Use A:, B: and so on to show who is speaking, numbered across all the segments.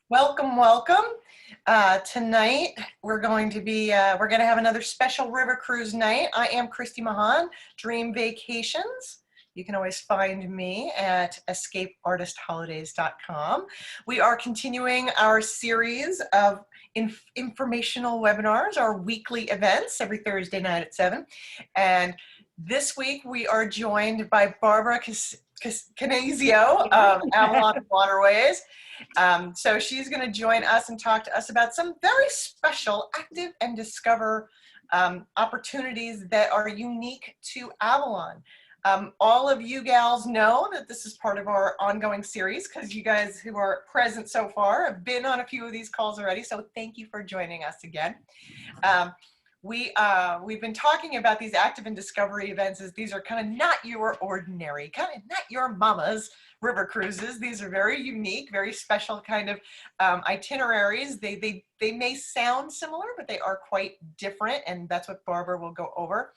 A: Welcome, welcome. Tonight we're going to have another special river cruise night. I am Christy Mahon, Dream Vacations. You can always find me at escapeartistholidays.com. We are continuing our series of informational webinars, our weekly events every Thursday night at 7. And this week we are joined by Barbara Canizio of Avalon Waterways. So she's going to join us and talk to us about some very special active and discover opportunities that are unique to Avalon. All of you gals know that this is part of our ongoing series because you guys who are present so far have been on a few of these calls already. So thank you for joining us again. We've been talking about these active and discovery events as these are kind of not your ordinary, kind of not your mama's river cruises. These are very unique, very special kind of itineraries. They may sound similar, but they are quite different, and that's what Barbara will go over.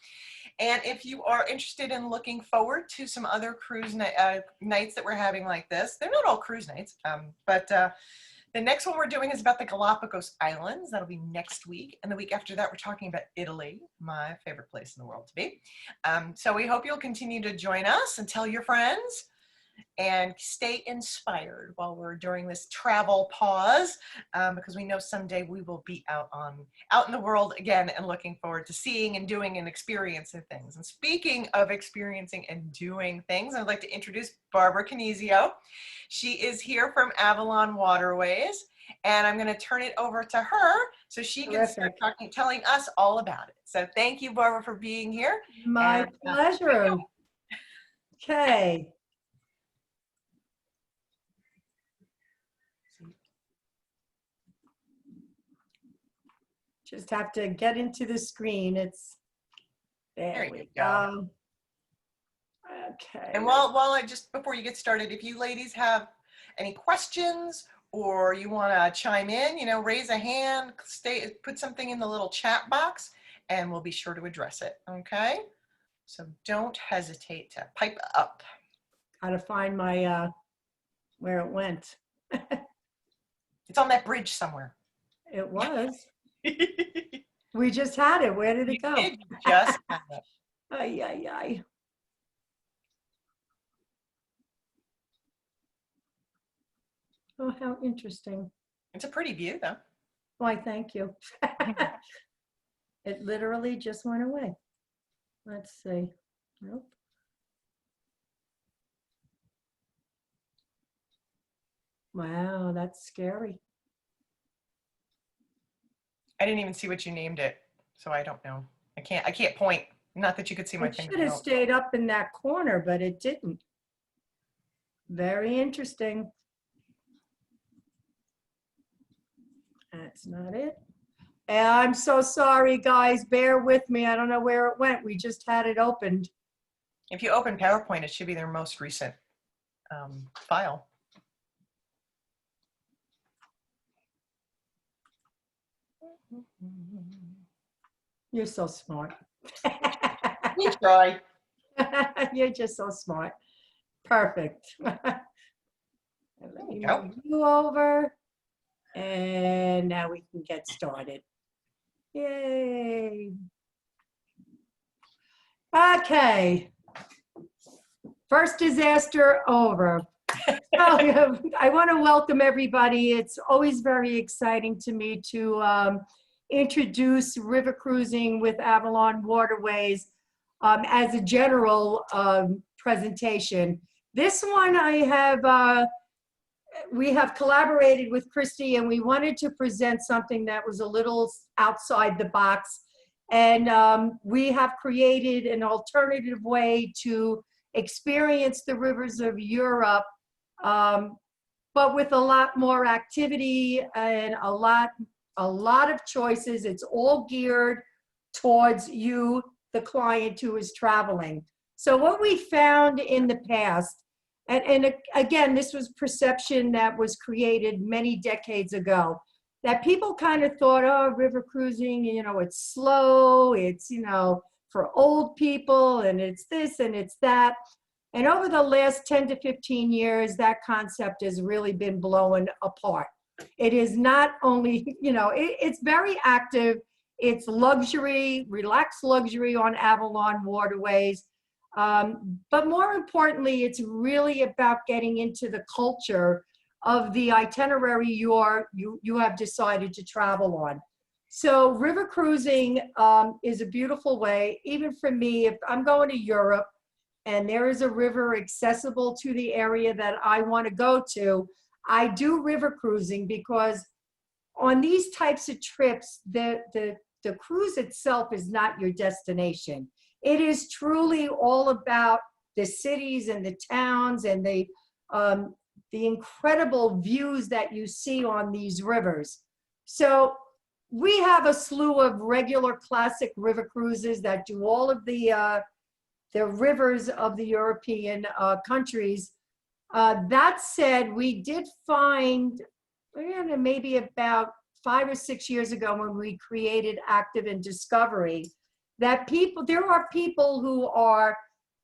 A: And if you are interested in looking forward to some other cruise nights that we're having like this, they're not all cruise nights, but the next one we're doing is about the Galapagos Islands. That'll be next week. And the week after that, we're talking about Italy, my favorite place in the world to be. So we hope you'll continue to join us and tell your friends and stay inspired while we're during this travel pause, because we know someday we will be out in the world again and looking forward to seeing and doing and experiencing things. And speaking of experiencing and doing things, I'd like to introduce Barbara Canizio. She is here from Avalon Waterways, and I'm going to turn it over to her so she can start telling us all about it. So thank you, Barbara, for being here.
B: My pleasure. Okay. Just have to get into the screen. There we go. Okay.
A: And before you get started, if you ladies have any questions or you want to chime in, raise a hand, put something in the little chat box, and we'll be sure to address it. Okay? So don't hesitate to pipe up.
B: Gotta find my where it went.
A: It's on that bridge somewhere.
B: It was. We just had it. Where did it go?
A: Just had it.
B: Ay, ay, ay. Oh, how interesting.
A: It's a pretty view, though.
B: Why, thank you. It literally just went away. Let's see. Nope. Wow, that's scary.
A: I didn't even see what you named it, so I don't know. I can't point. Not that you could see my finger.
B: It should have stayed up in that corner, but it didn't. Very interesting. That's not it. And I'm so sorry, guys. Bear with me. I don't know where it went. We just had it opened.
A: If you open PowerPoint, it should be their most recent file.
B: You're so smart.
A: We try.
B: You're just so smart. Perfect. Let me move you over. And now we can get started. Yay. Okay. First disaster over. I want to welcome everybody. It's always very exciting to me to introduce river cruising with Avalon Waterways as a general presentation. This one we have collaborated with Christy, and we wanted to present something that was a little outside the box. And we have created an alternative way to experience the rivers of Europe, but with a lot more activity and a lot of choices. It's all geared towards you, the client who is traveling. So what we found in the past, and again, this was perception that was created many decades ago, that people kind of thought, oh, river cruising, it's slow, it's, for old people, and it's this and it's that. And over the last 10 to 15 years, that concept has really been blown apart. It is not only, it's very active. It's luxury, relaxed luxury on Avalon Waterways. But more importantly, it's really about getting into the culture of the itinerary you have decided to travel on. So river cruising is a beautiful way. Even for me, if I'm going to Europe and there is a river accessible to the area that I want to go to, I do river cruising, because on these types of trips, the cruise itself is not your destination. It is truly all about the cities and the towns and the incredible views that you see on these rivers. So we have a slew of regular classic river cruises that do all of the rivers of the European countries. That said, we did find, maybe about 5 or 6 years ago, when we created Active in Discovery, that there are people who are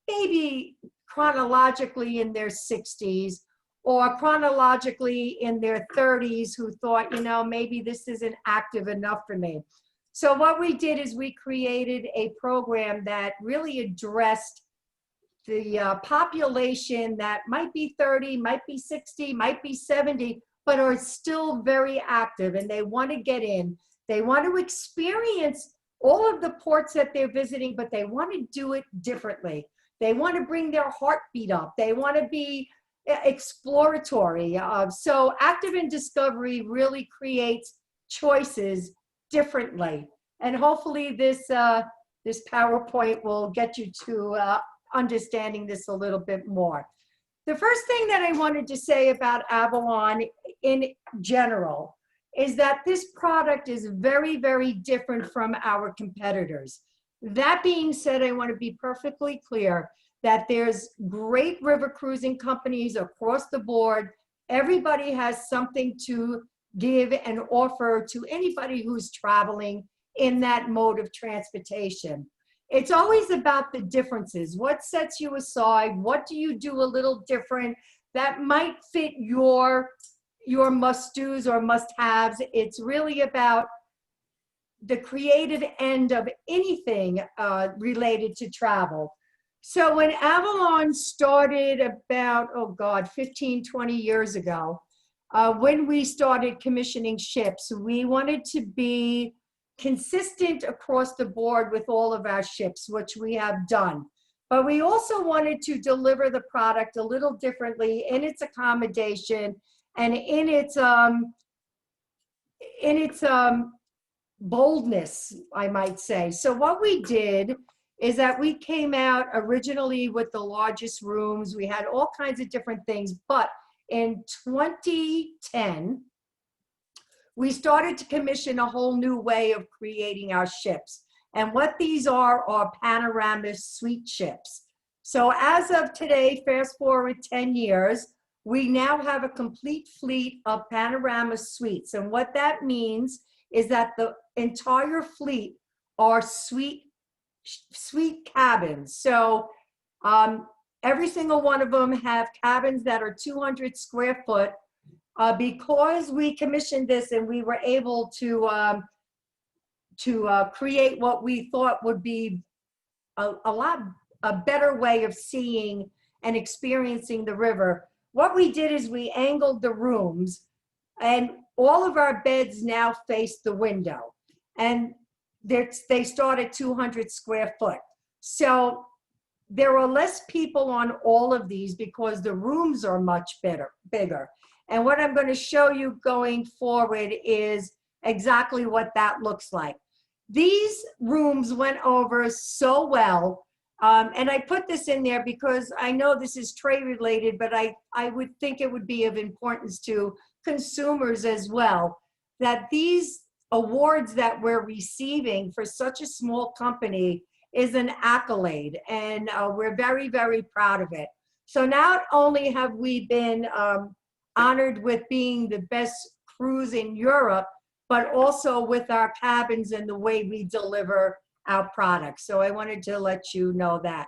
B: maybe chronologically in their 60s or chronologically in their 30s who thought, maybe this isn't active enough for me. So what we did is we created a program that really addressed the population that might be 30, might be 60, might be 70, but are still very active, and they want to get in. They want to experience all of the ports that they're visiting, but they want to do it differently. They want to bring their heartbeat up. They want to be exploratory. So Active in Discovery really creates choices differently. And hopefully this PowerPoint will get you to understanding this a little bit more. The first thing that I wanted to say about Avalon in general is that this product is very, very different from our competitors. That being said, I want to be perfectly clear that there's great river cruising companies across the board. Everybody has something to give and offer to anybody who's traveling in that mode of transportation. It's always about the differences. What sets you aside? What do you do a little different that might fit your must-dos or must-haves? It's really about the creative end of anything related to travel. So when Avalon started about, 15, 20 years ago, when we started commissioning ships, we wanted to be consistent across the board with all of our ships, which we have done. But we also wanted to deliver the product a little differently in its accommodation and in its boldness, I might say. So what we did is that we came out originally with the largest rooms. We had all kinds of different things, but in 2010, we started to commission a whole new way of creating our ships. And what these are panorama suite ships. So as of today, fast forward 10 years, we now have a complete fleet of panorama suites. And what that means is that the entire fleet are suite cabins. So every single one of them have cabins that are 200 square foot. Because we commissioned this and we were able to create what we thought would be a better way of seeing and experiencing the river. What we did is we angled the rooms, and all of our beds now face the window, and they start at 200 square foot. So there are less people on all of these because the rooms are much bigger. And what I'm going to show you going forward is exactly what that looks like. These rooms went over so well. And I put this in there because I know this is trade related, but I would think it would be of importance to consumers as well, that these awards that we're receiving for such a small company is an accolade. And we're very, very proud of it. So not only have we been honored with being the best cruise in Europe, but also with our cabins and the way we deliver our products. So I wanted to let you know that.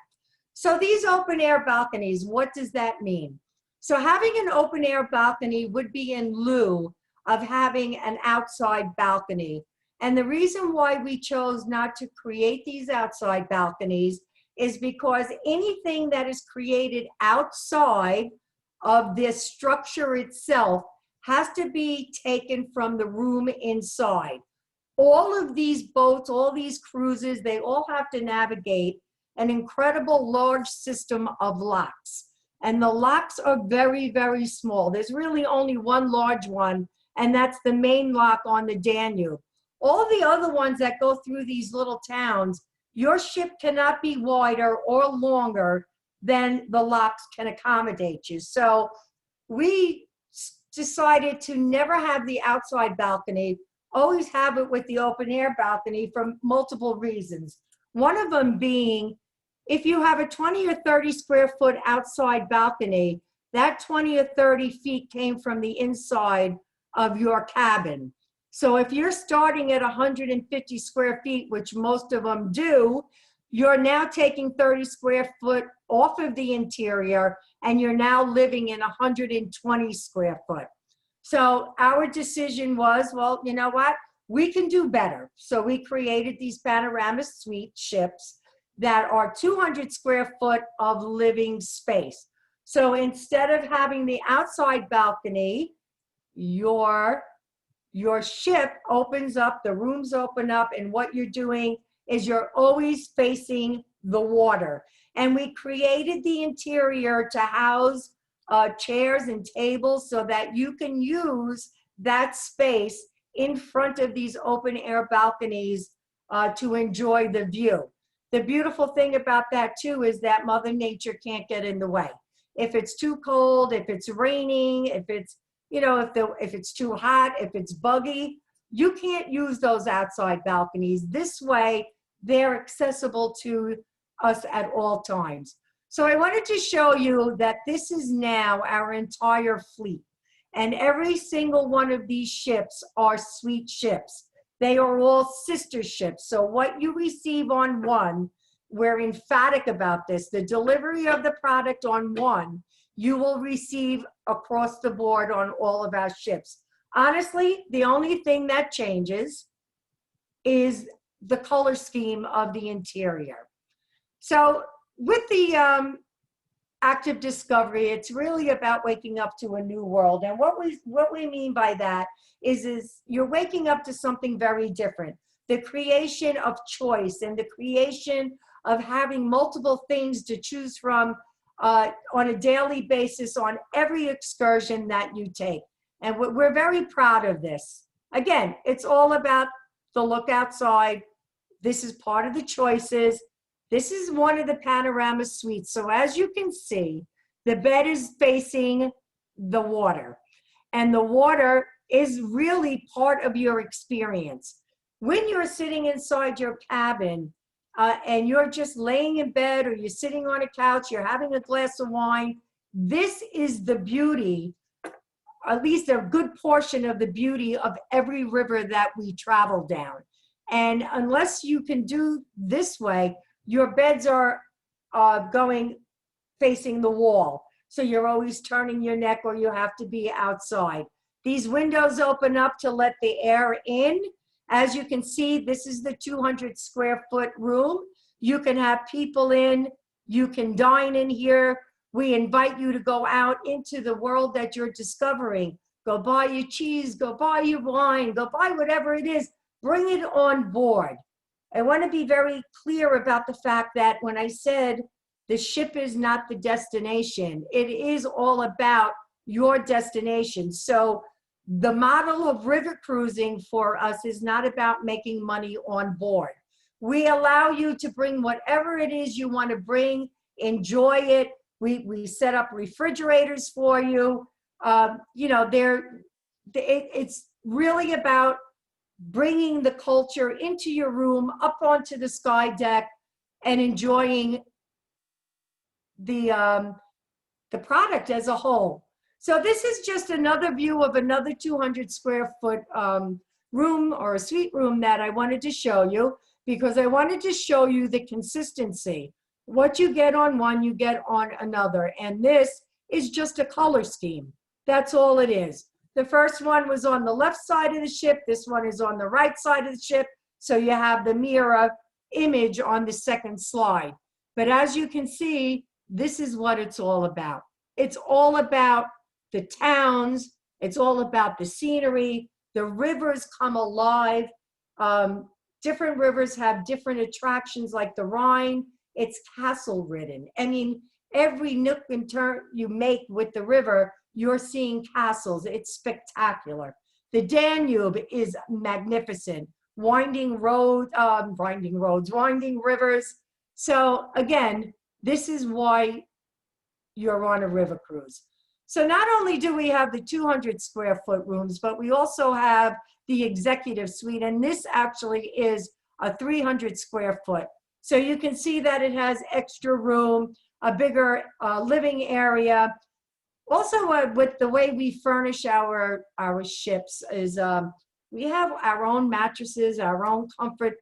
B: So these open air balconies, what does that mean? So having an open air balcony would be in lieu of having an outside balcony. And the reason why we chose not to create these outside balconies is because anything that is created outside of this structure itself has to be taken from the room inside. All of these boats, all these cruises, they all have to navigate an incredible large system of locks. And the locks are very, very small. There's really only one large one, and that's the main lock on the Danube. All the other ones that go through these little towns, your ship cannot be wider or longer than the locks can accommodate you. So we decided to never have the outside balcony, always have it with the open air balcony for multiple reasons. One of them being, if you have a 20 or 30 square foot outside balcony, that 20 or 30 feet came from the inside of your cabin. So if you're starting at 150 square feet, which most of them do, you're now taking 30 square foot off of the interior, and you're now living in 120 square foot. So our decision was, well, you know what? We can do better. So we created these panorama suite ships that are 200 square foot of living space. So instead of having the outside balcony, your ship opens up, the rooms open up, and what you're doing is you're always facing the water. And we created the interior to house chairs and tables so that you can use that space in front of these open air balconies to enjoy the view. The beautiful thing about that too is that Mother Nature can't get in the way. If it's too cold, if it's raining, if it's, you know, if it's too hot, if it's buggy, you can't use those outside balconies. This way, they're accessible to us at all times. So I wanted to show you that this is now our entire fleet. And every single one of these ships are suite ships. They are all sister ships. So what you receive on one, we're emphatic about this, the delivery of the product on one, you will receive across the board on all of our ships. Honestly, the only thing that changes is the color scheme of the interior. So with the active discovery, it's really about waking up to a new world. And what we mean by that is you're waking up to something very different. The creation of choice and the creation of having multiple things to choose from on a daily basis on every excursion that you take. And we're very proud of this. Again, it's all about the look outside. This is part of the choices. This is one of the panorama suites. So as you can see, the bed is facing the water. And the water is really part of your experience. When you're sitting inside your cabin and you're just laying in bed or you're sitting on a couch, you're having a glass of wine, this is the beauty, at least a good portion of the beauty of every river that we travel down. And unless you can do this way, your beds are going facing the wall. So you're always turning your neck or you have to be outside. These windows open up to let the air in. As you can see, this is the 200 square foot room. You can have people in, you can dine in here. We invite you to go out into the world that you're discovering. Go buy your cheese, go buy your wine, go buy whatever it is, bring it on board. I want to be very clear about the fact that when I said the ship is not the destination, it is all about your destination. So the model of river cruising for us is not about making money on board. We allow you to bring whatever it is you want to bring, enjoy it. We set up refrigerators for you. You know, it's really about bringing the culture into your room, up onto the sky deck, and enjoying the product as a whole. So this is just another view of another 200 square foot room or a suite room that I wanted to show you, because I wanted to show you the consistency. What you get on one, you get on another. And this is just a color scheme. That's all it is. The first one was on the left side of the ship. This one is on the right side of the ship. So you have the mirror image on the second slide. But as you can see, this is what it's all about. It's all about the towns. It's all about the scenery. The rivers come alive. Different rivers have different attractions, like the Rhine. It's castle ridden. I mean, every nook and turn you make with the river, you're seeing castles. It's spectacular. The Danube is magnificent. Winding roads, winding rivers. So again, this is why you're on a river cruise. So not only do we have the 200 square foot rooms, but we also have the executive suite, and this actually is a 300 square foot. So you can see that it has extra room, a bigger living area. Also, with the way we furnish our ships is we have our own mattresses, our own comfort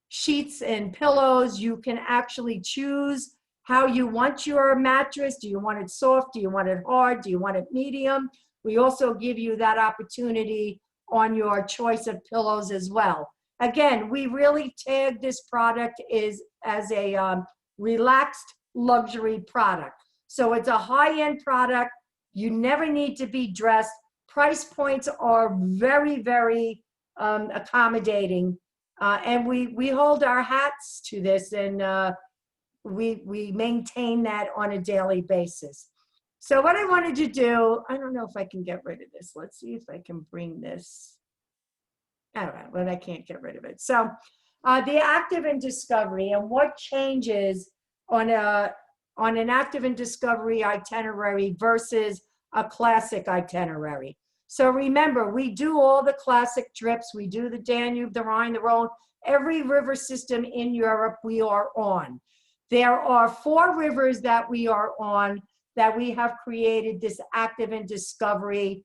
B: sheets and pillows. You can actually choose how you want your mattress. Do you want it soft? Do you want it hard? Do you want it medium? We also give you that opportunity on your choice of pillows as well. Again, we really tag this product as a relaxed luxury product. So it's a high-end product. You never need to be dressed. Price points are very, very accommodating. And we hold our hats to this, and we maintain that on a daily basis. So what I wanted to do, I don't know if I can get rid of this. Let's see if I can bring this. I don't know, but I can't get rid of it. So the active and discovery, and what changes on an active and discovery itinerary versus a classic itinerary. So remember, we do all the classic trips. We do the Danube, the Rhine, the Rhone, every river system in Europe we are on. There are 4 rivers that we are on that we have created this active and discovery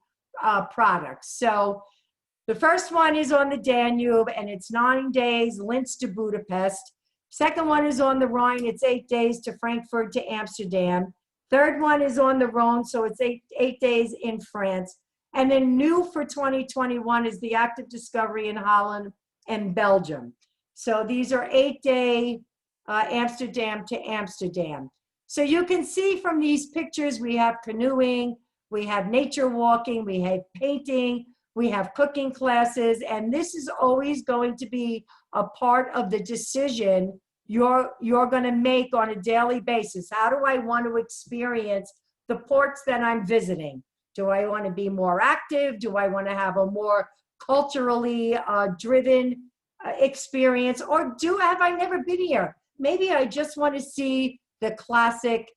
B: product. So the first one is on the Danube, and it's 9 days, Linz to Budapest. Second one is on the Rhine, it's 8 days to Frankfurt to Amsterdam. Third one is on the Rhone, so it's eight days in France. And then new for 2021 is the active discovery in Holland and Belgium. So these are 8-day Amsterdam to Amsterdam. So you can see from these pictures, we have canoeing, we have nature walking, we have painting, we have cooking classes, and this is always going to be a part of the decision you're going to make on a daily basis. How do I want to experience the ports that I'm visiting? Do I want to be more active? Do I want to have a more culturally driven experience? Or have I never been here? Maybe I just want to see the classic,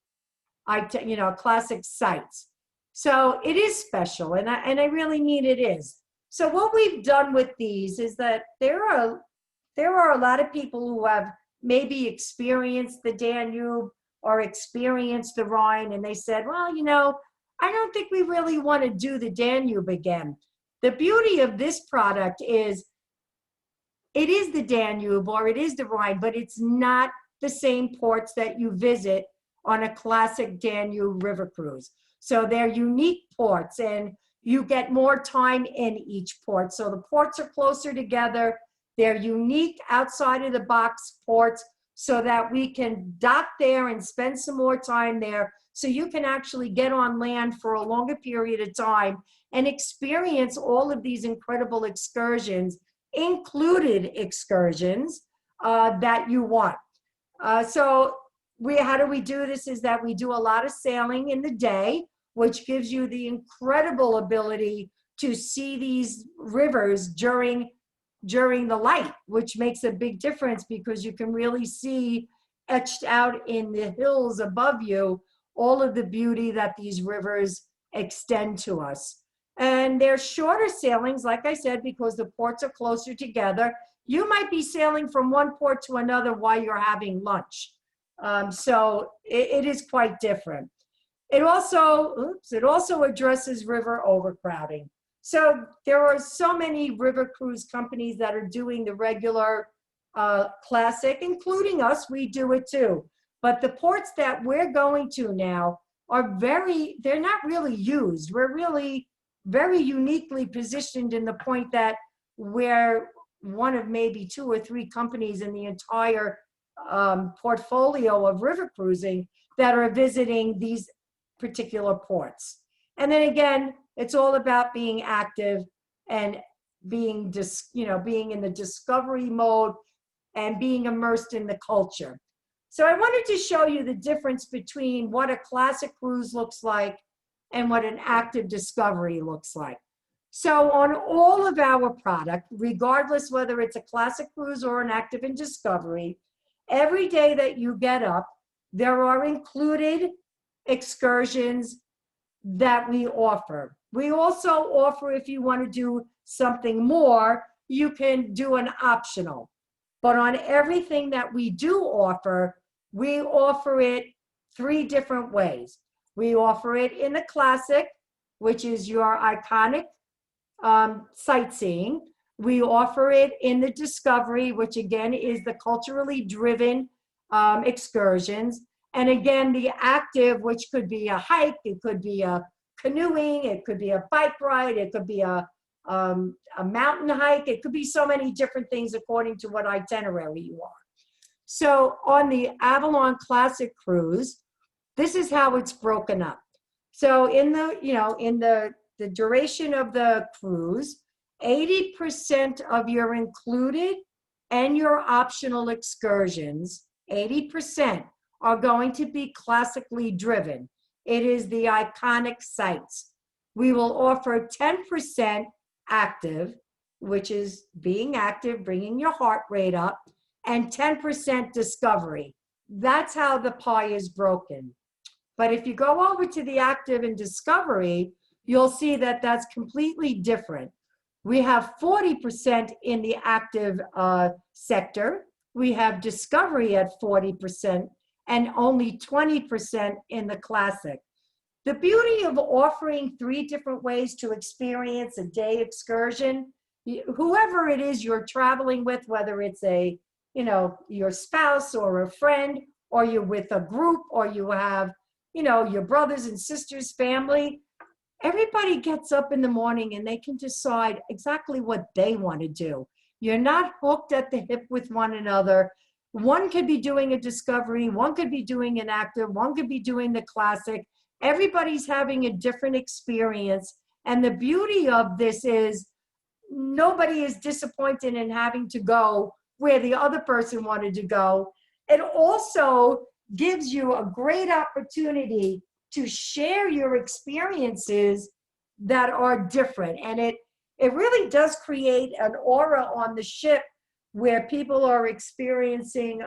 B: classic sites. So it is special, and I really mean it is. So what we've done with these is that there are a lot of people who have maybe experienced the Danube or experienced the Rhine, and they said, well, I don't think we really want to do the Danube again. The beauty of this product is it is the Danube or it is the Rhine, but it's not the same ports that you visit on a classic Danube river cruise. So they're unique ports, and you get more time in each port. So the ports are closer together. They're unique outside of the box ports so that we can dock there and spend some more time there, so you can actually get on land for a longer period of time and experience all of these incredible excursions, included excursions that you want. So how do we do this is that we do a lot of sailing in the day, which gives you the incredible ability to see these rivers during the light, which makes a big difference because you can really see etched out in the hills above you all of the beauty that these rivers extend to us. And they're shorter sailings, like I said, because the ports are closer together. You might be sailing from one port to another while you're having lunch. So it is quite different. It also addresses river overcrowding. So there are so many river cruise companies that are doing the regular classic, including us. We do it too. But the ports that we're going to now are they're not really used. We're really very uniquely positioned in the point that we're one of maybe 2 or 3 companies in the entire portfolio of river cruising that are visiting these particular ports. And then again, it's all about being active and being being in the discovery mode and being immersed in the culture. So I wanted to show you the difference between what a classic cruise looks like and what an active discovery looks like. So on all of our product, regardless whether it's a classic cruise or an active and discovery, every day that you get up, there are included excursions that we offer. We also offer, if you want to do something more, you can do an optional. But on everything that we do offer, we offer it 3 different ways. We offer it in the classic, which is your iconic sightseeing. We offer it in the discovery, which again is the culturally driven excursions. And again, the active, which could be a hike, it could be a canoeing, it could be a bike ride, it could be a mountain hike, it could be so many different things according to what itinerary you are. So on the Avalon Classic Cruise, this is how it's broken up. So in the duration of the cruise, 80% of your included and your optional excursions, 80% are going to be classically driven. It is the iconic sites. We will offer 10% active, which is being active, bringing your heart rate up, and 10% discovery. That's how the pie is broken. But if you go over to the active and discovery, you'll see that that's completely different. We have 40% in the active sector. We have discovery at 40% and only 20% in the classic. The beauty of offering 3 different ways to experience a day excursion, whoever it is you're traveling with, whether it's your spouse or a friend, or you're with a group, or you have, your brothers and sisters, family, everybody gets up in the morning and they can decide exactly what they want to do. You're not hooked at the hip with one another. One could be doing a discovery, one could be doing an active, one could be doing the classic. Everybody's having a different experience. And the beauty of this is nobody is disappointed in having to go where the other person wanted to go. It also gives you a great opportunity to share your experiences that are different. And it really does create an aura on the ship where people are experiencing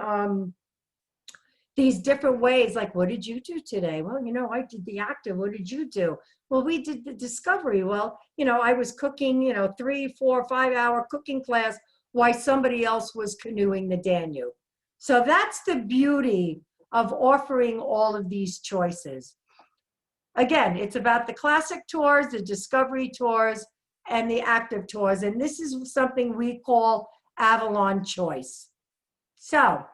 B: these different ways. Like, what did you do today? Well, I did the active. What did you do? Well, we did the discovery. Well, I was cooking, 3, 4, 5 hour cooking class while somebody else was canoeing the Danube. So that's the beauty of offering all of these choices. Again, it's about the classic tours, the discovery tours, and the active tours. And this is something we call Avalon Choice. So,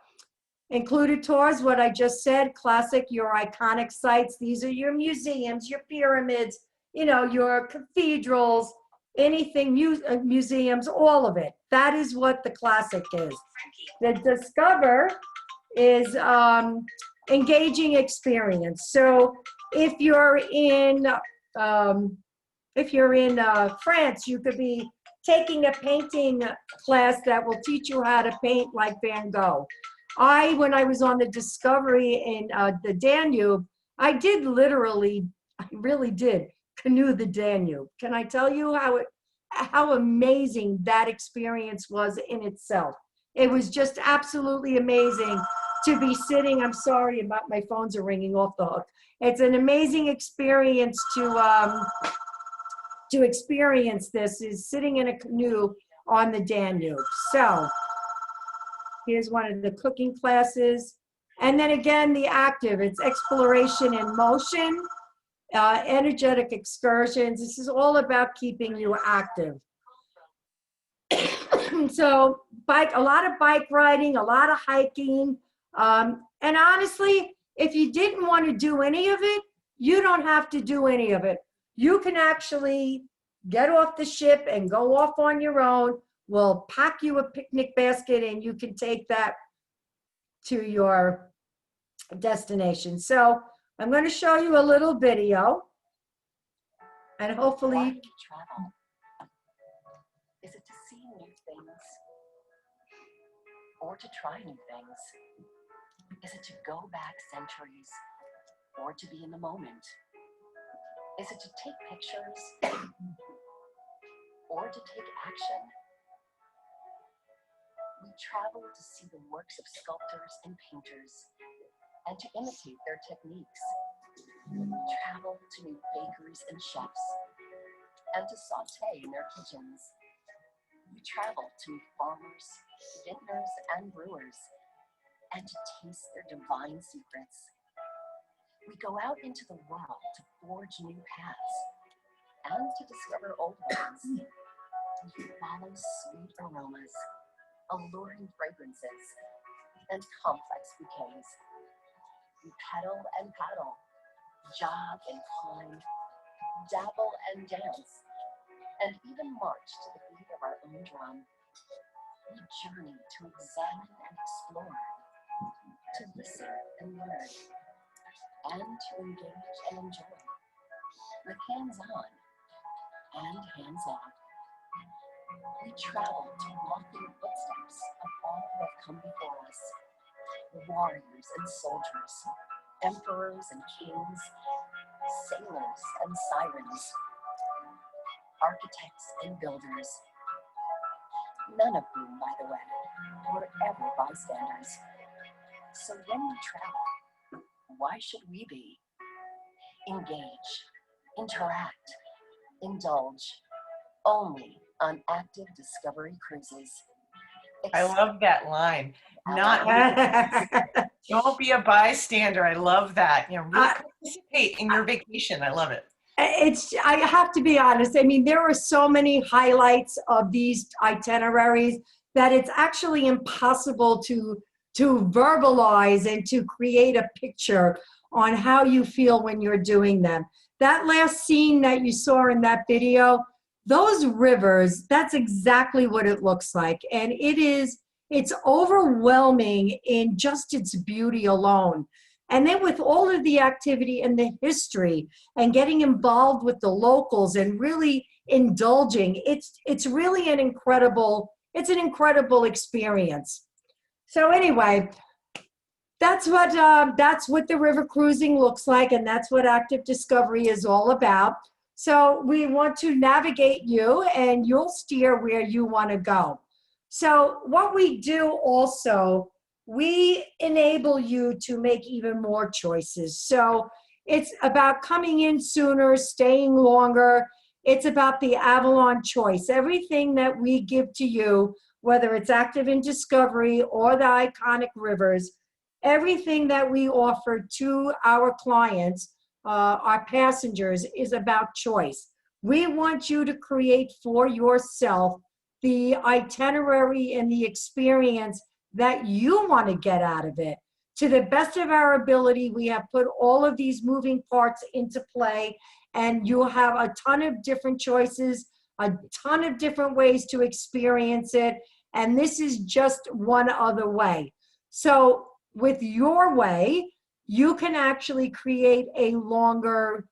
B: included tours, what I just said, classic, your iconic sites. These are your museums, your pyramids, your cathedrals, anything, museums, all of it. That is what the classic is. The discover is engaging experience. So if you're in France, you could be taking a painting class that will teach you how to paint like Van Gogh. When I was on the Discovery in the Danube, I really did canoe the Danube. Can I tell you how amazing that experience was in itself? It was just absolutely amazing to be sitting. I'm sorry about my phones are ringing off the hook. It's an amazing experience to experience this, is sitting in a canoe on the Danube. So here's one of the cooking classes. And then again, the active, it's exploration in motion, energetic excursions. This is all about keeping you active. So a lot of bike riding, a lot of hiking. And honestly, if you didn't want to do any of it, you don't have to do any of it. You can actually get off the ship and go off on your own. We'll pack you a picnic basket and you can take that to your destination. So I'm going to show you a little video and
C: Why do
B: hopefully,
C: you travel? Is it to see new things? Or to try new things? Is it to go back centuries? Or to be in the moment? Is it to take pictures? Or to take action? We travel to see the works of sculptors and painters and to imitate their techniques. We travel to meet bakers and chefs and to saute in their kitchens. We travel to meet farmers, vintners, and brewers and to taste their divine secrets. We go out into the world to forge new paths and to discover old ones. We follow sweet aromas, alluring fragrances, and complex bouquets. We pedal and paddle, jog and climb, dabble and dance, and even march to the beat of our own drum. We journey to examine and explore, to listen and learn, and to engage and enjoy, with hands on and hands off. We travel to walk in the footsteps of all who have come before us, warriors and soldiers, emperors and kings, sailors and sirens, architects and builders, none of whom, by the way, were ever bystanders. So when we travel, why should we be? Engage, interact, indulge, only on active Discovery cruises.
A: I love that line. Not don't be a bystander. I love that. You know, really participate in your vacation. I love it.
B: I have to be honest. I mean, there are so many highlights of these itineraries that it's actually impossible to verbalize and to create a picture on how you feel when you're doing them. That last scene that you saw in that video, those rivers, that's exactly what it looks like. And it's overwhelming in just its beauty alone. And then with all of the activity and the history and getting involved with the locals and really indulging, it's really an incredible experience. So anyway, that's what the river cruising looks like, and that's what Active Discovery is all about. So we want to navigate you, and you'll steer where you want to go. So what we do also, we enable you to make even more choices. So it's about coming in sooner, staying longer. It's about the Avalon choice. Everything that we give to you, whether it's Active in Discovery or the iconic rivers, everything that we offer to our clients, our passengers, is about choice. We want you to create for yourself the itinerary and the experience that you want to get out of it. To the best of our ability, we have put all of these moving parts into play, and you'll have a ton of different choices, a ton of different ways to experience it, and this is just one other way. So with your way, you can actually create a longer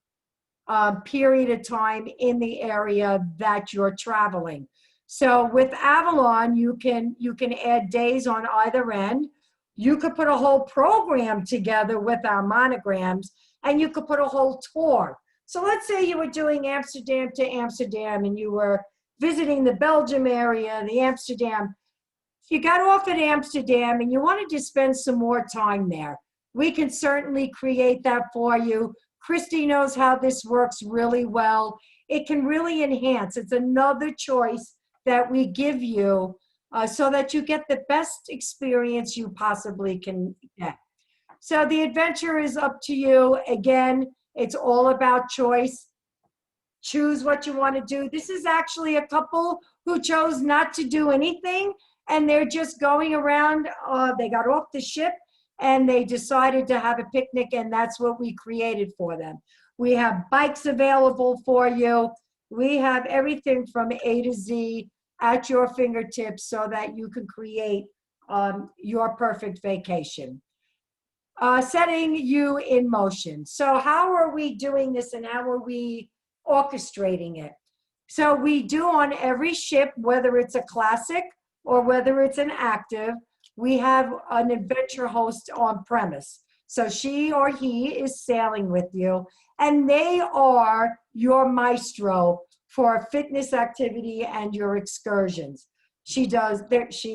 B: period of time in the area that you're traveling. So with Avalon, you can add days on either end. You could put a whole program together with our monograms, and you could put a whole tour. So let's say you were doing Amsterdam to Amsterdam, and you were visiting the Belgium area, the Amsterdam. You got off at Amsterdam and you wanted to spend some more time there. We can certainly create that for you. Christy knows how this works really well. It can really enhance. It's another choice that we give you so that you get the best experience you possibly can get. So the adventure is up to you. Again, it's all about choice. Choose what you want to do. This is actually a couple who chose not to do anything, and they're just going around. They got off the ship and they decided to have a picnic, and that's what we created for them. We have bikes available for you. We have everything from A to Z at your fingertips so that you can create your perfect vacation. Setting you in motion. So how are we doing this and how are we orchestrating it? So we do on every ship, whether it's a classic or whether it's an active, we have an adventure host on premise. So she or he is sailing with you, and they are your maestro for fitness activity and your excursions. She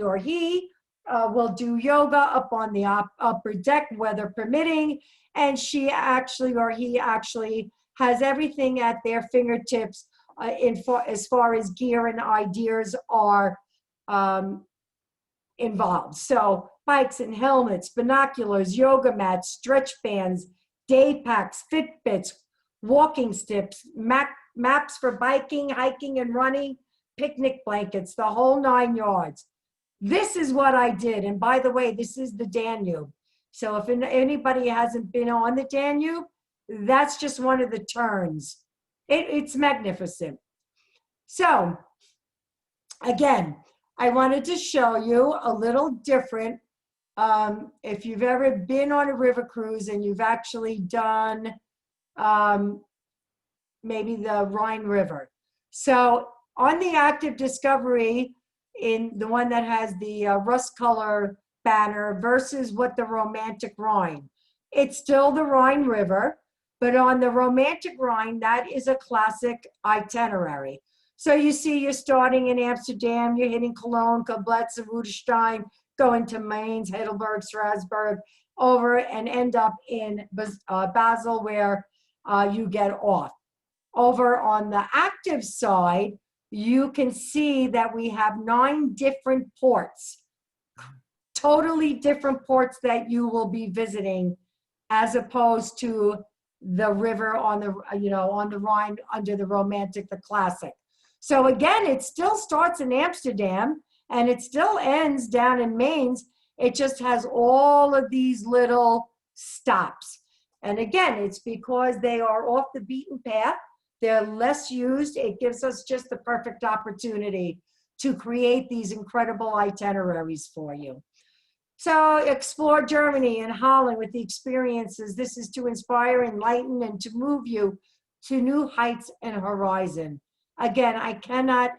B: or he will do yoga up on the upper deck, weather permitting, and she actually or he actually has everything at their fingertips as far as gear and ideas are involved. So bikes and helmets, binoculars, yoga mats, stretch bands, day packs, Fitbits, walking sticks, maps for biking, hiking, and running, picnic blankets, the whole 9 yards. This is what I did. And by the way, this is the Danube. So if anybody hasn't been on the Danube, that's just one of the turns. It's magnificent. So again, I wanted to show you a little different. If you've ever been on a river cruise and you've actually done maybe the Rhine River. So on the Active Discovery, in the one that has the rust color banner versus what the Romantic Rhine, it's still the Rhine River, but on the Romantic Rhine, that is a classic itinerary. So you see, you're starting in Amsterdam, you're hitting Cologne, Koblenz, Rudestein, going to Mainz, Heidelberg, Strasbourg, over and end up in Basel, where you get off. Over on the active side, you can see that we have 9 different ports, totally different ports that you will be visiting, as opposed to the river on the, on the Rhine under the Romantic, the classic. So again, it still starts in Amsterdam and it still ends down in Mainz. It just has all of these little stops. And again, it's because they are off the beaten path. They're less used. It gives us just the perfect opportunity to create these incredible itineraries for you. So explore Germany and Holland with the experiences. This is to inspire, enlighten, and to move you to new heights and horizon. Again, I cannot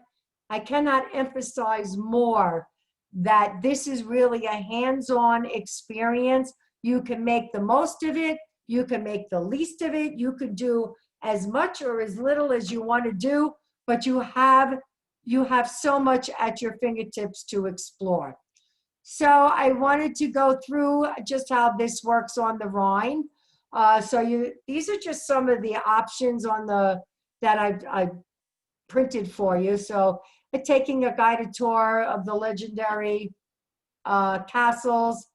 B: emphasize more that this is really a hands-on experience. You can make the most of it. You can make the least of it. You could do as much or as little as you want to do, but you have so much at your fingertips to explore. So I wanted to go through just how this works on the Rhine. These are just some of the options on that I printed for you. So taking a guided tour of the legendary castles.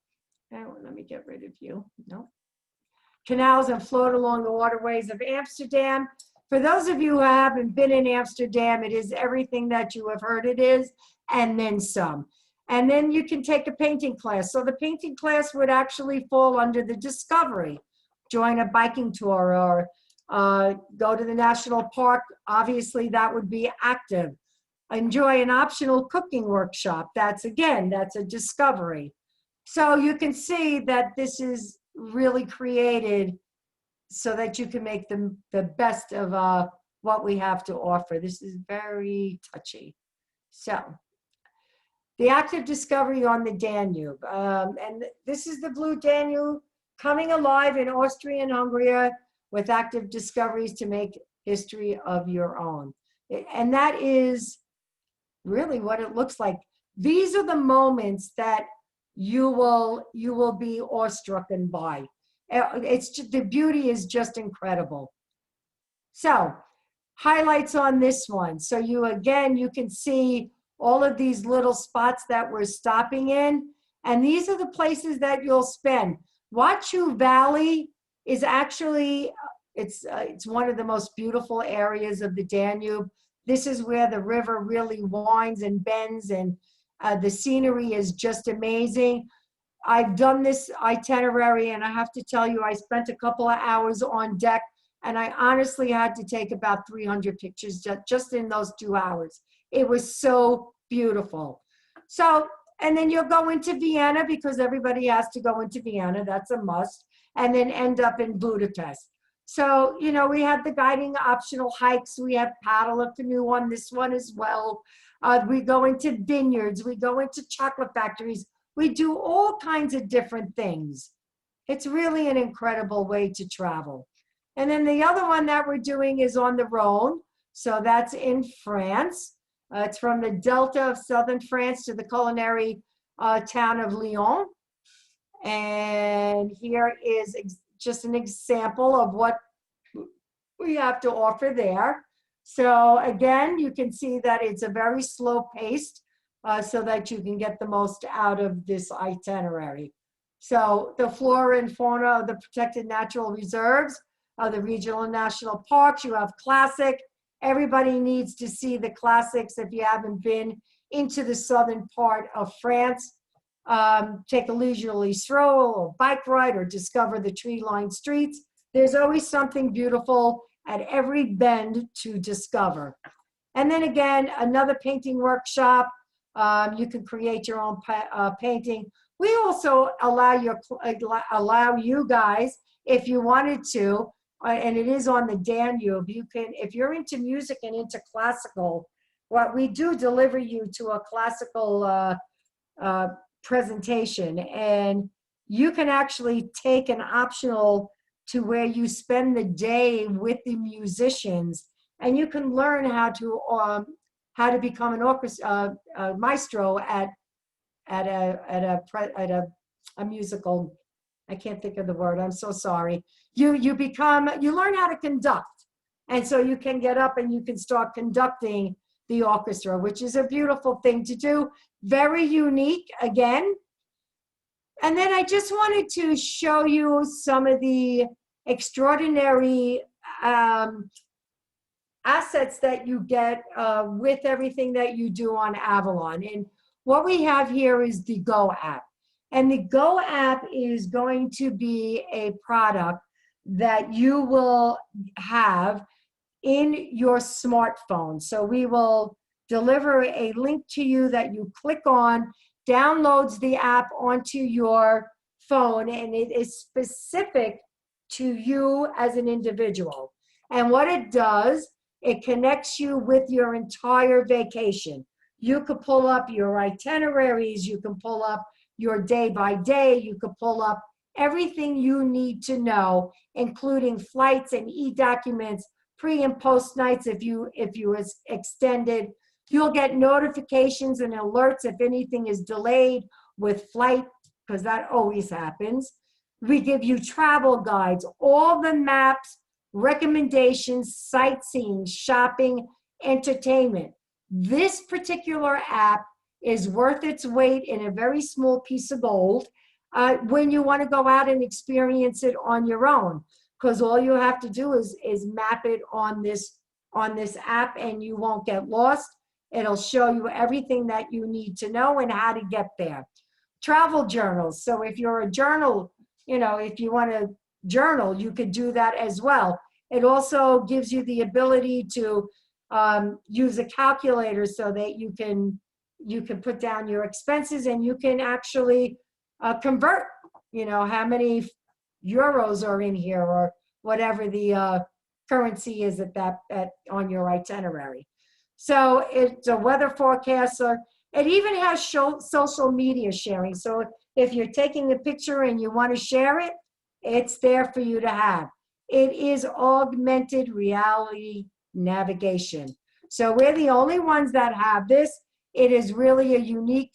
B: Oh, let me get rid of you. No. Canals and float along the waterways of Amsterdam. For those of you who haven't been in Amsterdam, it is everything that you have heard it is, and then some. And then you can take a painting class. So the painting class would actually fall under the Discovery. Join a biking tour or go to the national park. Obviously, that would be active. Enjoy an optional cooking workshop. That's a Discovery. So you can see that this is really created so that you can make the best of what we have to offer. This is very touchy. So the Active Discovery on the Danube. And this is the Blue Danube coming alive in Austria and Hungary with active discoveries to make history of your own. And that is really what it looks like. These are the moments that you will be awestruck by. It's just, the beauty is just incredible. So highlights on this one. So you can see all of these little spots that we're stopping in, and these are the places that you'll spend. Wachu Valley is actually, it's one of the most beautiful areas of the Danube. This is where the river really winds and bends, and the scenery is just amazing. I've done this itinerary, and I have to tell you, I spent a couple of hours on deck And I honestly had to take about 300 pictures just in those 2 hours. It was so beautiful. So, and then you'll go into Vienna because everybody has to go into Vienna. That's a must. And then end up in Budapest. So, you know, we have the guiding optional hikes. We have paddle a canoe on this one as well. We go into vineyards. We go into chocolate factories. We do all kinds of different things. It's really an incredible way to travel. And then the other one that we're doing is on the Rhone. So that's in France. It's from the delta of southern France to the culinary town of Lyon. And here is just an example of what we have to offer there. So again, you can see that it's a very slow paced so that you can get the most out of this itinerary. So the flora and fauna of the protected natural reserves, the regional and national parks, you have classic. Everybody needs to see the classics if you haven't been into the southern part of France. Take a leisurely stroll or bike ride or discover the tree-lined streets. There's always something beautiful at every bend to discover. And then again, another painting workshop. You can create your own painting. We also allow you guys, if you wanted to, and it is on the Danube, you can, if you're into music and into classical, what we do deliver you to a classical presentation, and you can actually take an optional to where you spend the day with the musicians, and you can learn how to become an orchestra maestro at a musical. I can't think of the word. I'm so sorry. You learn how to conduct, and so you can get up and you can start conducting the orchestra, which is a beautiful thing to do. Very unique again. And then I just wanted to show you some of the extraordinary assets that you get with everything that you do on Avalon. And what we have here is the Go app. And the Go app is going to be a product that you will have in your smartphone. So we will deliver a link to you that you click on, downloads the app onto your phone, and it is specific to you as an individual. And what it does, it connects you with your entire vacation. You could pull up your itineraries, you can pull up your day by day, you could pull up everything you need to know, including flights and e-documents, pre and post nights if you extended. You'll get notifications and alerts if anything is delayed with flight, because that always happens. We give you travel guides, all the maps, recommendations, sightseeing, shopping, entertainment. This particular app is worth its weight in a very small piece of gold when you want to go out and experience it on your own, because all you have to do is map it on this app, and you won't get lost. It'll show you everything that you need to know and how to get there. Travel journals. So if you're a journal, if you want to journal, you could do that as well. It also gives you the ability to use a calculator so that you can put down your expenses, and you can actually convert, how many euros are in here or whatever the currency is on your itinerary. So it's a weather forecaster. It even has social media sharing. So if you're taking a picture and you want to share it, it's there for you to have. It is augmented reality navigation. So we're the only ones that have this. It is really a unique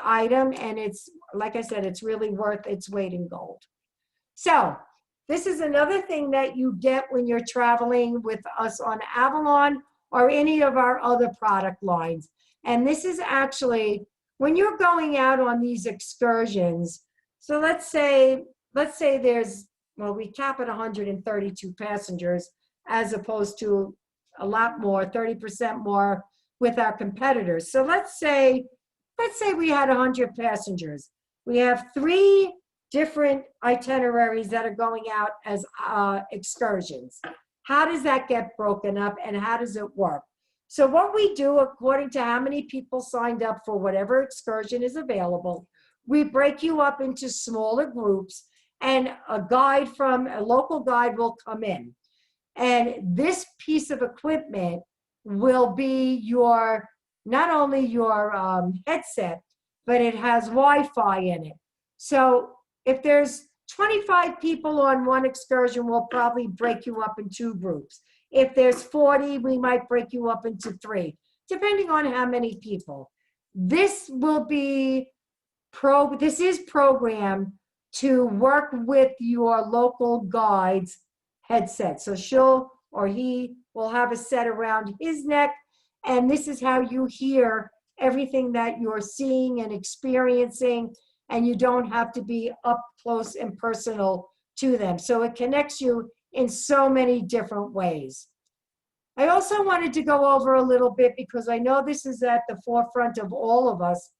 B: item, and it's, like I said, it's really worth its weight in gold. So this is another thing that you get when you're traveling with us on Avalon or any of our other product lines. And this is actually, when you're going out on these excursions, so let's say there's, well, we cap at 132 passengers as opposed to a lot more, 30% more with our competitors. So let's say we had 100 passengers. We have 3 different itineraries that are going out as excursions. How does that get broken up and how does it work? So what we do, according to how many people signed up for whatever excursion is available, we break you up into smaller groups, and a local guide will come in. And this piece of equipment will be not only your headset, but it has Wi-Fi in it. So if there's 25 people on one excursion, we'll probably break you up in 2 groups. If there's 40, we might break you up into 3, depending on how many people. This is programmed to work with your local guide's headset. So he will have a set around his neck, and this is how you hear everything that you're seeing and experiencing, and you don't have to be up close and personal to them. So it connects you in so many different ways. I also wanted to go over a little bit, because I know this is at the forefront of all of us.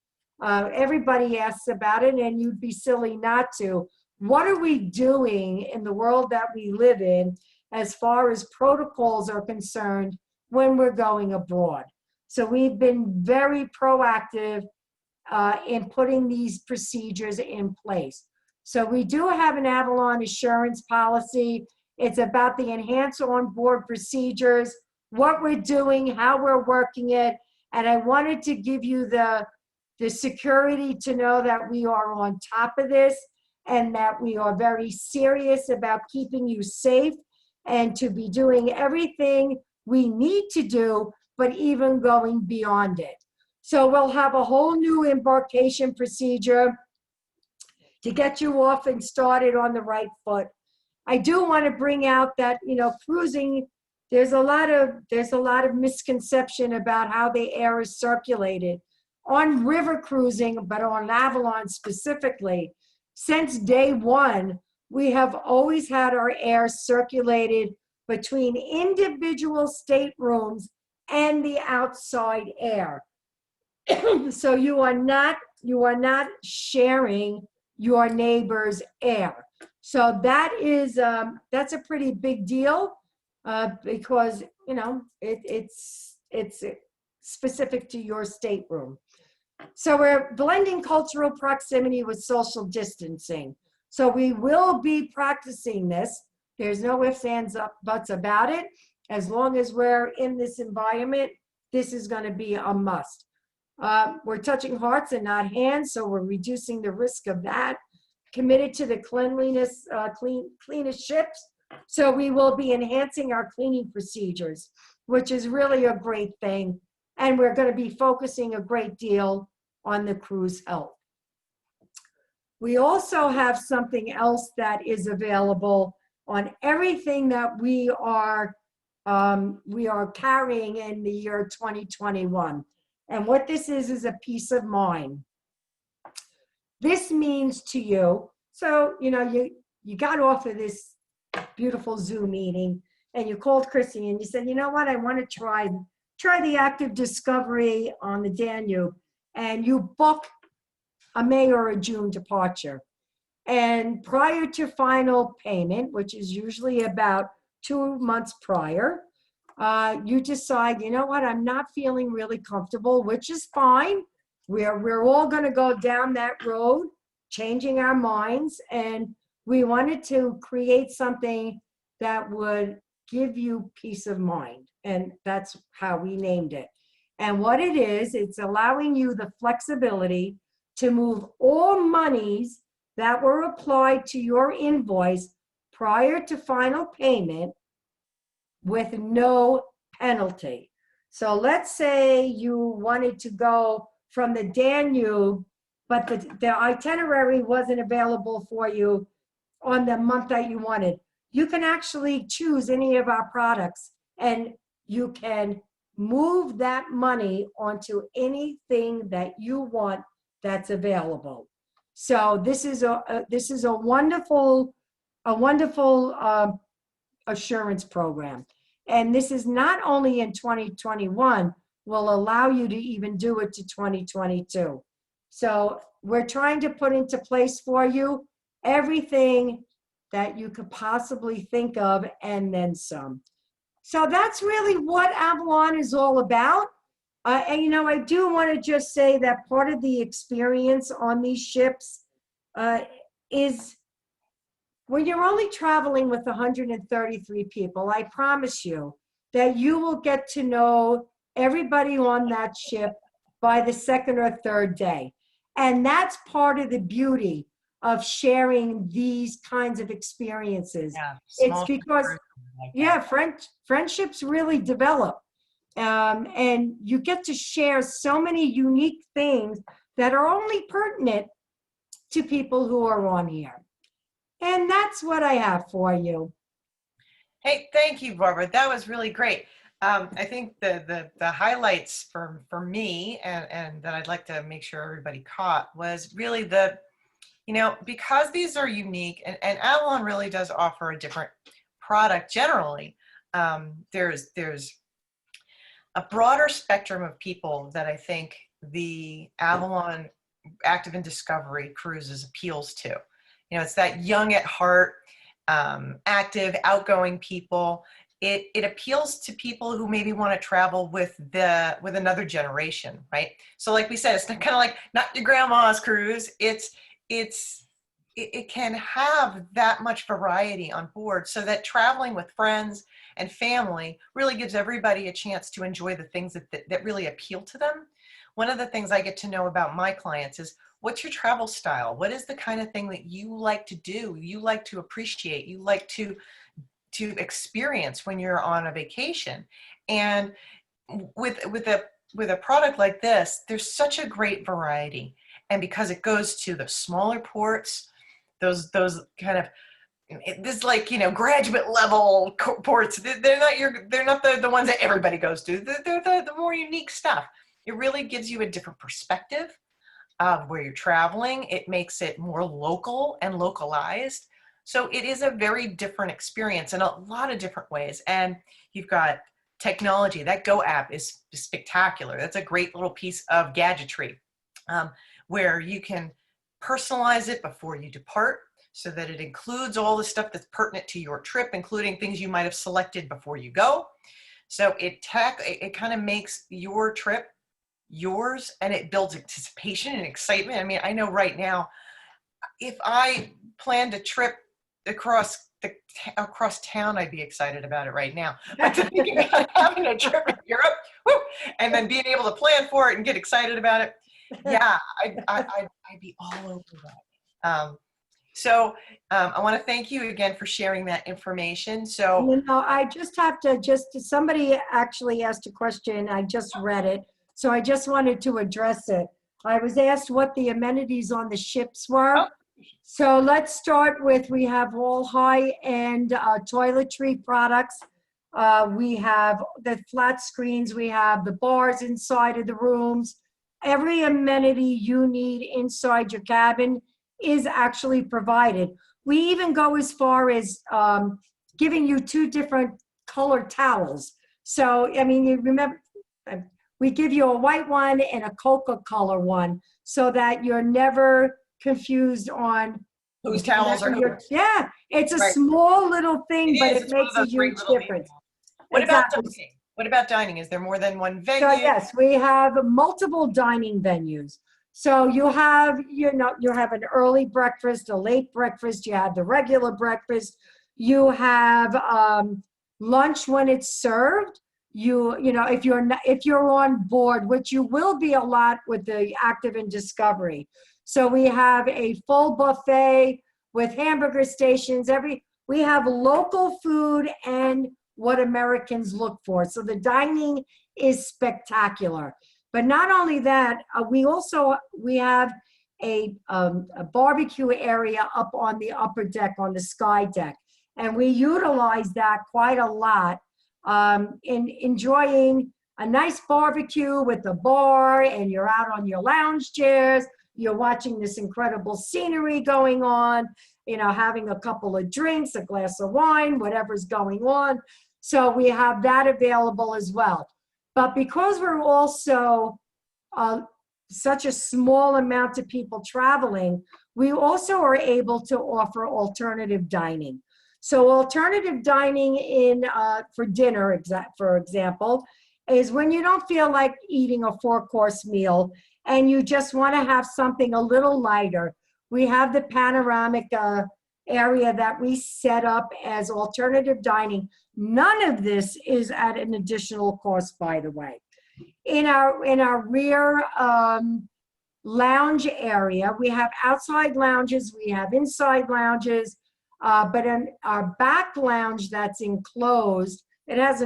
B: Everybody asks about it, and you'd be silly not to. What are we doing in the world that we live in as far as protocols are concerned when we're going abroad? So we've been very proactive in putting these procedures in place. So we do have an Avalon assurance policy. It's about the enhanced onboard procedures, what we're doing, how we're working it. And I wanted to give you the security to know that we are on top of this and that we are very serious about keeping you safe and to be doing everything we need to do, but even going beyond it. So we'll have a whole new embarkation procedure to get you off and started on the right foot. I do want to bring out that, cruising, there's a lot of misconception about how the air is circulated. On river cruising, but on Avalon specifically, since day one, we have always had our air circulated between individual staterooms and the outside air. So you are not sharing your neighbor's air. So that's a pretty big deal because it's specific to your stateroom. So we're blending cultural proximity with social distancing. So we will be practicing this. There's no ifs, ands, buts about it. As long as we're in this environment, this is going to be a must. We're touching hearts and not hands, so we're reducing the risk of that. Committed to the cleanliness, cleanest ships. So we will be enhancing our cleaning procedures, which is really a great thing. And we're going to be focusing a great deal on the cruise health. We also have something else that is available on everything that we are carrying in the year 2021. And what this is a peace of mind. This means to you, so, you got off of this beautiful Zoom meeting and you called Christy and you said, you know what, I want to try the active discovery on the Danube, and you book a May or a June departure. And prior to final payment, which is usually about 2 months prior, you decide, you know what, I'm not feeling really comfortable, which is fine. We're all going to go down that road, changing our minds, and we wanted to create something that would give you peace of mind, and that's how we named it. And what it is, it's allowing you the flexibility to move all monies that were applied to your invoice prior to final payment with no penalty. So let's say you wanted to go from the Danube, but the itinerary wasn't available for you on the month that you wanted. You can actually choose any of our products and you can move that money onto anything that you want that's available. So this is a wonderful assurance program. And this is not only in 2021, will allow you to even do it to 2022. So we're trying to put into place for you everything that you could possibly think of and then some. So that's really what Avalon is all about. And you know, I do want to just say that part of the experience on these ships is when you're only traveling with 133 people, I promise you that you will get to know everybody on that ship by the second or third day. And that's part of the beauty of sharing these kinds of experiences.
A: Yeah,
B: It's
A: small
B: because,
A: groups like that.
B: yeah, friendships really develop. And you get to share so many unique things that are only pertinent to people who are on here. And that's what I have for you.
A: Hey, thank you, Barbara. That was really great. I think the highlights for me and that I'd like to make sure everybody caught was really the, you know, because these are unique and Avalon really does offer a different product generally. There's a broader spectrum of people that I think the Avalon Active and Discovery cruises appeals to. You know, it's that young at heart, active, outgoing people. It appeals to people who maybe want to travel with another generation, right? So like we said, it's kind of like not your grandma's cruise. It can have that much variety on board so that traveling with friends and family really gives everybody a chance to enjoy the things that really appeal to them. One of the things I get to know about my clients is, what's your travel style? What is the kind of thing that you like to do, you like to appreciate, you like to experience when you're on a vacation? And with a product like this, there's such a great variety. And because it goes to the smaller ports, those kind of, this, like, you know, graduate level ports, they're not the ones that everybody goes to. They're the more unique stuff. It really gives you a different perspective of where you're traveling. It makes it more local and localized. So it is a very different experience in a lot of different ways. And you've got technology. That Go app is spectacular. That's a great little piece of gadgetry where you can personalize it before you depart so that it includes all the stuff that's pertinent to your trip, including things you might have selected before you go. So it kind of makes your trip yours, and it builds anticipation and excitement. I mean, I know right now, if I planned a trip across town, I'd be excited about it right now. But to think about having a trip in Europe, woo, and then being able to plan for it and get excited about it, yeah, I'd be all over that. So I want to thank you again for sharing that information. So,
B: You know, I just have to somebody actually asked a question. I just read it. So I just wanted to address it. I was asked what the amenities on the ships were.
A: Oh.
B: So let's start with, we have all high-end toiletry products. We have the flat screens. We have the bars inside of the rooms. Every amenity you need inside your cabin is actually provided. We even go as far as giving you 2 different colored towels. So, I mean, you remember, we give you a white one and a coca color one so that you're never confused on
A: whose towels are whose.
B: Yeah, it's a
A: Right.
B: small little thing, but it
A: It's one
B: makes
A: of
B: a
A: those great
B: huge
A: little
B: difference.
A: What about
B: Exactly.
A: dining? What about dining? Is there more than one venue?
B: So yes, we have multiple dining venues. So you have, you have an early breakfast, a late breakfast, you have the regular breakfast, you have lunch when it's served. You know, if you're on board, which you will be a lot with the Active and Discovery. So we have a full buffet with hamburger stations. We have local food and what Americans look for. So the dining is spectacular. But not only that, we have a barbecue area up on the upper deck, on the sky deck. And we utilize that quite a lot in enjoying a nice barbecue with the bar, and you're out on your lounge chairs, you're watching this incredible scenery going on, you know, having a couple of drinks, a glass of wine, whatever's going on. So we have that available as well. But because we're also such a small amount of people traveling, we also are able to offer alternative dining. So alternative dining in for dinner, for example, is when you don't feel like eating a 4-course meal and you just want to have something a little lighter. We have the panoramic area that we set up as alternative dining. None of this is at an additional cost, by the way. In our rear lounge area, we have outside lounges, we have inside lounges, but in our back lounge that's enclosed, it has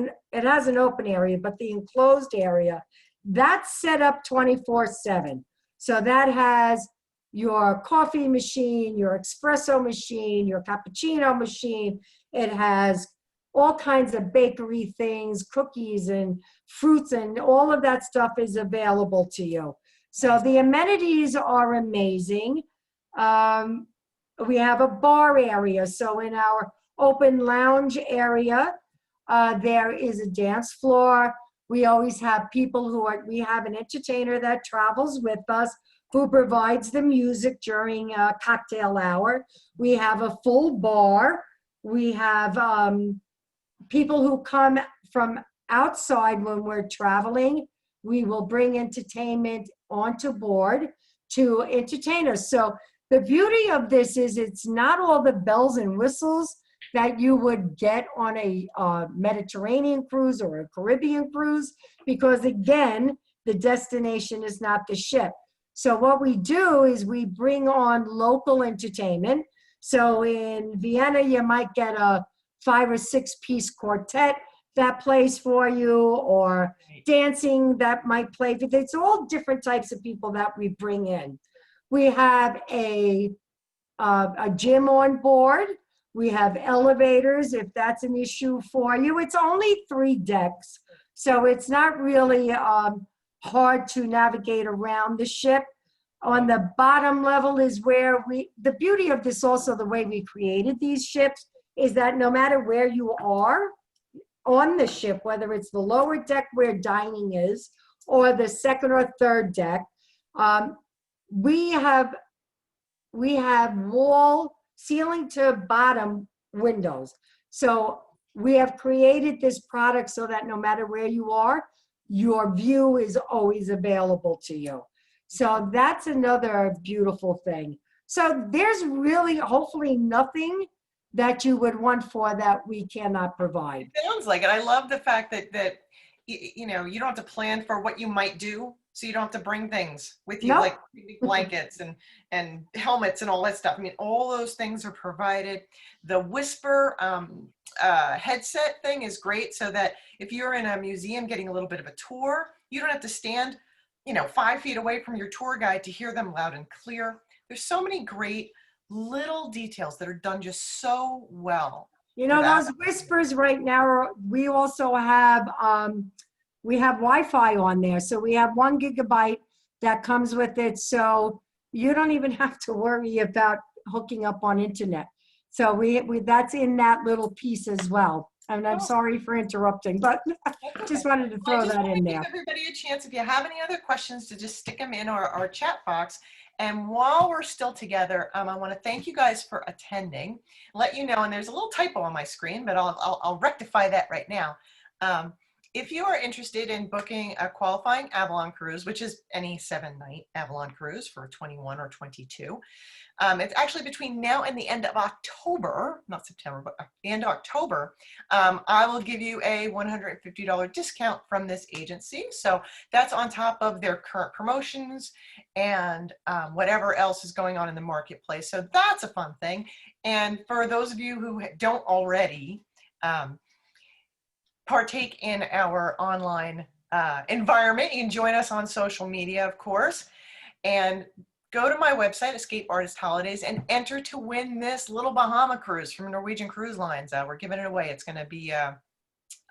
B: an open area, but the enclosed area, that's set up 24/7. So that has your coffee machine, your espresso machine, your cappuccino machine. It has all kinds of bakery things, cookies and fruits, and all of that stuff is available to you. So the amenities are amazing. We have a bar area. So in our open lounge area, there is a dance floor. We always have people we have an entertainer that travels with us who provides the music during cocktail hour. We have a full bar. We have people who come from outside when we're traveling. We will bring entertainment onto board to entertain us. So the beauty of this is it's not all the bells and whistles that you would get on a Mediterranean cruise or a Caribbean cruise, because again, the destination is not the ship. So what we do is we bring on local entertainment. So in Vienna, you might get a 5 or 6 piece quartet that plays for you, or dancing that might play. It's all different types of people that we bring in. We have a gym on board. We have elevators if that's an issue for you. It's only 3 decks, so it's not really hard to navigate around the ship. On the bottom level is where the beauty of this, also the way we created these ships, is that no matter where you are on the ship, whether it's the lower deck where dining is or the 2nd or 3rd deck, we have wall, ceiling to bottom windows. So we have created this product so that no matter where you are, your view is always available to you. So that's another beautiful thing. So there's really, hopefully, nothing that you would want for that we cannot provide.
A: It sounds like it. I love the fact that you know, you don't have to plan for what you might do, so you don't have to bring things with you,
B: Nope.
A: like blankets and helmets and all that stuff. I mean, all those things are provided. The Whisper headset thing is great, so that if you're in a museum getting a little bit of a tour, you don't have to stand, you know, 5 feet away from your tour guide to hear them loud and clear. There's so many great little details that are done just so well.
B: You know, those Whispers right now, we also have, we have Wi-Fi on there. So we have 1 gigabyte that comes with it. So you don't even have to worry about hooking up on internet. So we that's in that little piece as well. And I'm sorry for interrupting, but just wanted to throw that in there.
A: Give everybody a chance, if you have any other questions, to just stick them in our chat box. And while we're still together, I want to thank you guys for attending. Let you know, and there's a little typo on my screen, but I'll rectify that right now. If you are interested in booking a qualifying Avalon cruise, which is any 7-night Avalon cruise for 21 or 22, it's actually between now and the end of October, not September, but the end of October, I will give you a $150 discount from this agency. So that's on top of their current promotions and whatever else is going on in the marketplace. So that's a fun thing. And for those of you who don't already partake in our online environment, you can join us on social media, of course, and go to my website, Escape Artist Holidays, and enter to win this little Bahama cruise from Norwegian Cruise Lines. We're giving it away. It's going to be,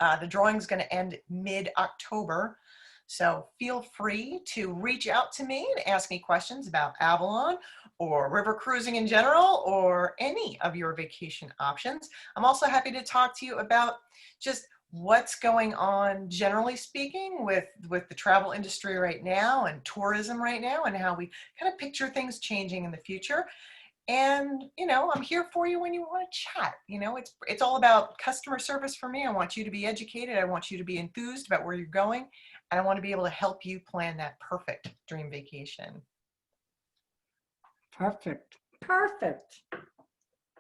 A: the drawing is going to end mid-October. So feel free to reach out to me and ask me questions about Avalon or river cruising in general, or any of your vacation options. I'm also happy to talk to you about just what's going on, generally speaking, with the travel industry right now and tourism right now, and how we kind of picture things changing in the future. And, you know, I'm here for you when you want to chat. You know, it's all about customer service for me. I want you to be educated. I want you to be enthused about where you're going. And I want to be able to help you plan that perfect dream vacation.
B: Perfect. Perfect.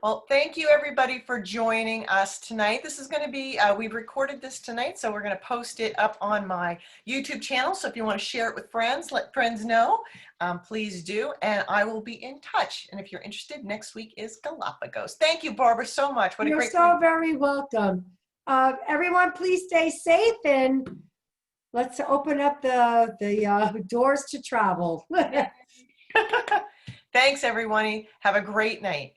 A: Well, thank you everybody for joining us tonight. This is going to be, we've recorded this tonight, so we're going to post it up on my YouTube channel. So if you want to share it with friends, let friends know, please do. And I will be in touch. And if you're interested, next week is Galapagos. Thank you, Barbara, so much. What a
B: You're
A: great
B: so very welcome. Everyone, please stay safe and let's open up the doors to travel.
A: Thanks, everyone. Have a great night.